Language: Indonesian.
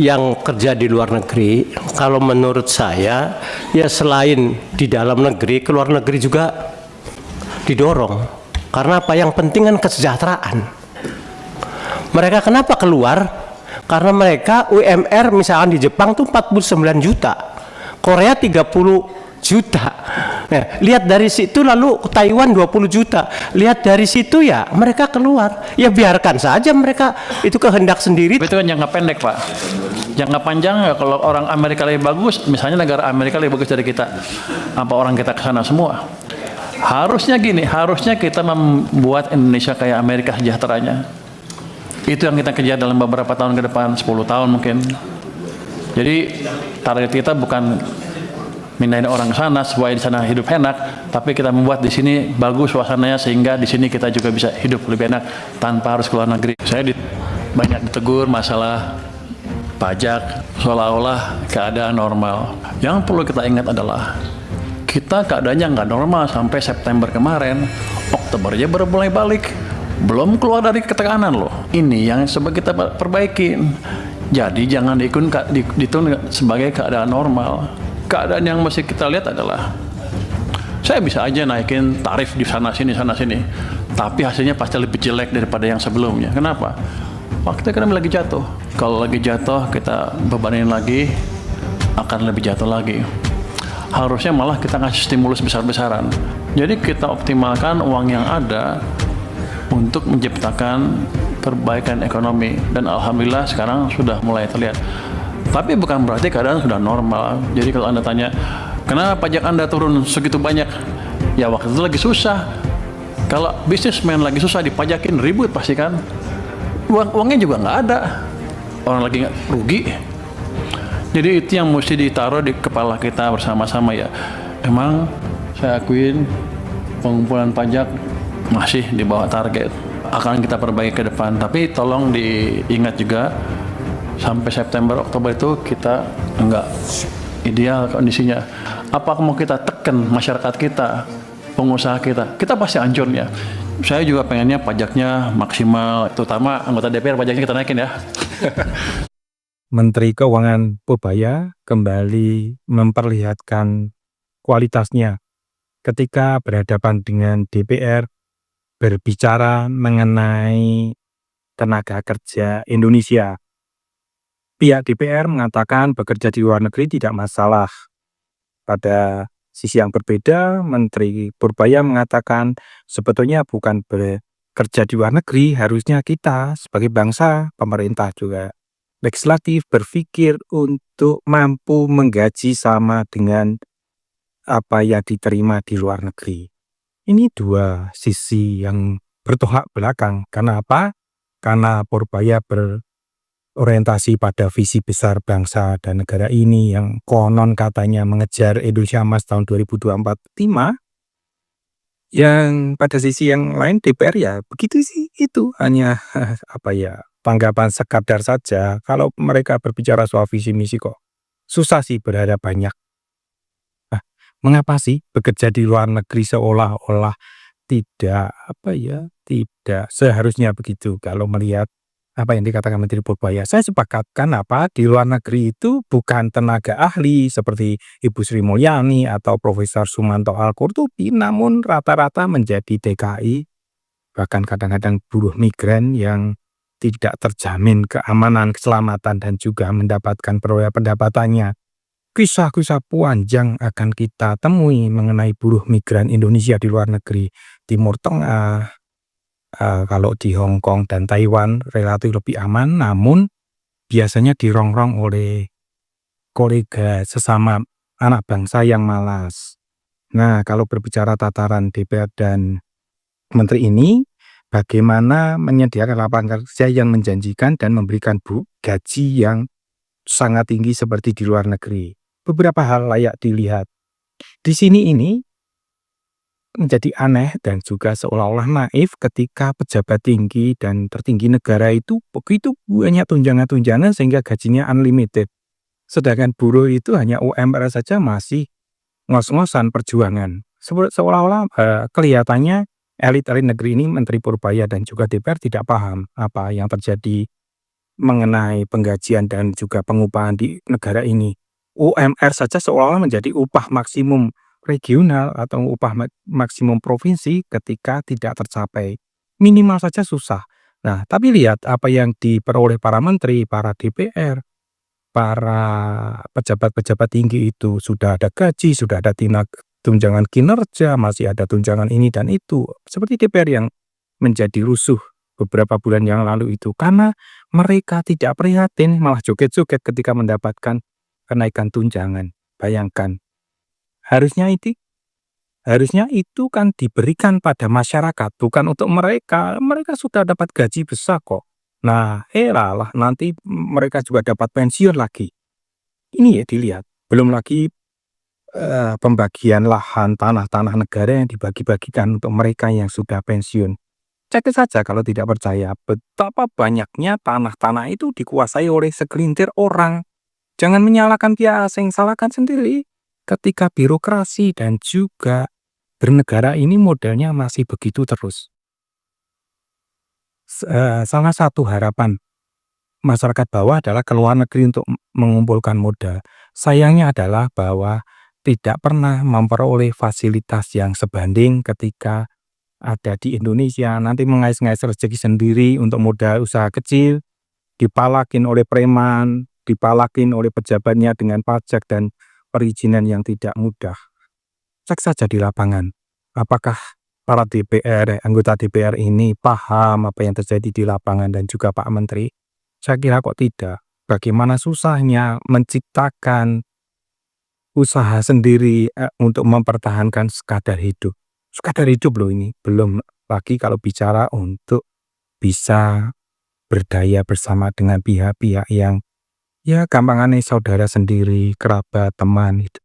yang kerja di luar negeri, kalau menurut saya ya selain di dalam negeri, ke luar negeri juga didorong. Karena apa? Yang penting kan kesejahteraan. Mereka kenapa keluar? Karena mereka UMR misalkan di Jepang tuh 49 juta, Korea 30 juta. Nah, lihat dari situ, lalu Taiwan 20 juta. Lihat dari situ ya mereka keluar. Ya biarkan saja mereka, itu kehendak sendiri. Itu kan jangka pendek, Pak. Jangka panjang ya, kalau orang Amerika lebih bagus, misalnya negara Amerika lebih bagus dari kita, apa orang kita ke sana semua? Harusnya gini, harusnya kita membuat Indonesia kayak Amerika sejahteranya. Itu yang kita kejar dalam beberapa tahun ke depan, 10 tahun mungkin. Jadi target kita bukan mindahin orang ke sana supaya di sana hidup enak, tapi kita membuat di sini bagus suasananya sehingga di sini kita juga bisa hidup lebih enak tanpa harus keluar negeri. Saya banyak ditegur masalah pajak seolah-olah keadaan normal. Yang perlu kita ingat adalah kita keadaannya nggak normal sampai September kemarin, Oktober aja baru mulai balik, belum keluar dari ketekanan loh. Ini yang coba kita perbaikin. Jadi jangan dihitung sebagai keadaan normal. Keadaan yang mesti kita lihat adalah saya bisa aja naikin tarif di sana sini, tapi hasilnya pasti lebih jelek daripada yang sebelumnya. Kenapa? Waktu kita lagi jatuh. Kalau lagi jatuh kita bebanin lagi, akan lebih jatuh lagi. Harusnya malah kita ngasih stimulus besar-besaran. Jadi kita optimalkan uang yang ada untuk menciptakan perbaikan ekonomi, dan alhamdulillah sekarang sudah mulai terlihat. Tapi bukan berarti keadaan sudah normal. Jadi kalau Anda tanya, kenapa pajak Anda turun segitu banyak? Ya waktu itu lagi susah. Kalau bisnismen lagi susah dipajakin, ribut pasti kan. Uangnya juga nggak ada. Orang lagi rugi. Jadi itu yang mesti ditaruh di kepala kita bersama-sama ya. Emang saya akuin pengumpulan pajak masih di bawah target. Akan kita perbaiki ke depan. Tapi tolong diingat juga, sampai September, Oktober itu kita enggak ideal kondisinya. Apa mau kita tekan masyarakat kita, pengusaha kita pasti hancurnya. Saya juga pengennya pajaknya maksimal, terutama anggota DPR pajaknya kita naikin ya. Menteri Keuangan Purbaya kembali memperlihatkan kualitasnya ketika berhadapan dengan DPR berbicara mengenai tenaga kerja Indonesia. Pihak DPR mengatakan bekerja di luar negeri tidak masalah. Pada sisi yang berbeda, Menteri Purbaya mengatakan sebetulnya bukan bekerja di luar negeri, harusnya kita sebagai bangsa, pemerintah juga, legislatif berpikir untuk mampu menggaji sama dengan apa yang diterima di luar negeri. Ini dua sisi yang bertolak belakang. Karena apa? Karena Purbaya orientasi pada visi besar bangsa dan negara ini yang konon katanya mengejar Indonesia Emas tahun 2024-5, yang pada sisi yang lain DPR ya begitu sih, itu hanya tanggapan sekadar saja. Kalau mereka berbicara soal visi misi kok susah sih berharap banyak. Mengapa sih bekerja di luar negeri seolah-olah tidak seharusnya begitu kalau melihat apa yang dikatakan Menteri Purbaya? Saya sepakat, kenapa di luar negeri itu bukan tenaga ahli seperti Ibu Sri Mulyani atau Profesor Sumanto Al-Qurtubi, namun rata-rata menjadi TKI, bahkan kadang-kadang buruh migran yang tidak terjamin keamanan, keselamatan, dan juga mendapatkan peroleh pendapatannya. Kisah-kisah panjang akan kita temui mengenai buruh migran Indonesia di luar negeri, Timur Tengah. Kalau di Hong Kong dan Taiwan relatif lebih aman, namun biasanya dirongrong oleh kolega sesama anak bangsa yang malas. Nah, kalau berbicara tataran DPR dan Menteri ini, bagaimana menyediakan lapangan kerja yang menjanjikan dan memberikan gaji yang sangat tinggi seperti di luar negeri. Beberapa hal layak dilihat. Di sini ini menjadi aneh dan juga seolah-olah naif ketika pejabat tinggi dan tertinggi negara itu begitu banyak tunjangan-tunjangan sehingga gajinya unlimited. Sedangkan buruh itu hanya UMR saja masih ngos-ngosan perjuangan. Seolah-olah kelihatannya elit-elit negeri ini, Menteri Purbaya dan juga DPR tidak paham apa yang terjadi mengenai penggajian dan juga pengupahan di negara ini. UMR saja seolah-olah menjadi upah maksimum regional atau upah maksimum provinsi ketika tidak tercapai. Minimal saja susah. Nah, tapi lihat apa yang diperoleh para menteri, para DPR, para pejabat-pejabat tinggi itu. Sudah ada gaji, sudah ada tunjangan kinerja, masih ada tunjangan ini dan itu. Seperti DPR yang menjadi rusuh beberapa bulan yang lalu itu. Karena mereka tidak prihatin, malah joget-joget ketika mendapatkan kenaikan tunjangan. Bayangkan, harusnya itu kan diberikan pada masyarakat, bukan untuk mereka. Mereka sudah dapat gaji besar kok. Nah, lah nanti mereka juga dapat pensiun lagi. Ini ya dilihat. Belum lagi pembagian lahan tanah-tanah negara yang dibagi-bagikan untuk mereka yang sudah pensiun. Cek saja kalau tidak percaya betapa banyaknya tanah-tanah itu dikuasai oleh segelintir orang. Jangan menyalahkan pihak asing, salahkan sendiri. Ketika birokrasi dan juga bernegara ini modelnya masih begitu terus. Salah satu harapan masyarakat bawah adalah ke luar negeri untuk mengumpulkan modal. Sayangnya adalah bahwa tidak pernah memperoleh fasilitas yang sebanding ketika ada di Indonesia. Nanti mengais-ngais rezeki sendiri untuk modal usaha kecil, dipalakin oleh preman, dipalakin oleh pejabatnya dengan pajak dan perizinan yang tidak mudah. Cek saja di lapangan, apakah para anggota DPR ini paham apa yang terjadi di lapangan dan juga Pak Menteri? Saya kira kok tidak. Bagaimana susahnya menciptakan usaha sendiri untuk mempertahankan sekadar hidup. Sekadar hidup loh ini, belum lagi kalau bicara untuk bisa berdaya bersama dengan pihak-pihak yang ya gampangannya saudara sendiri, kerabat, teman itu.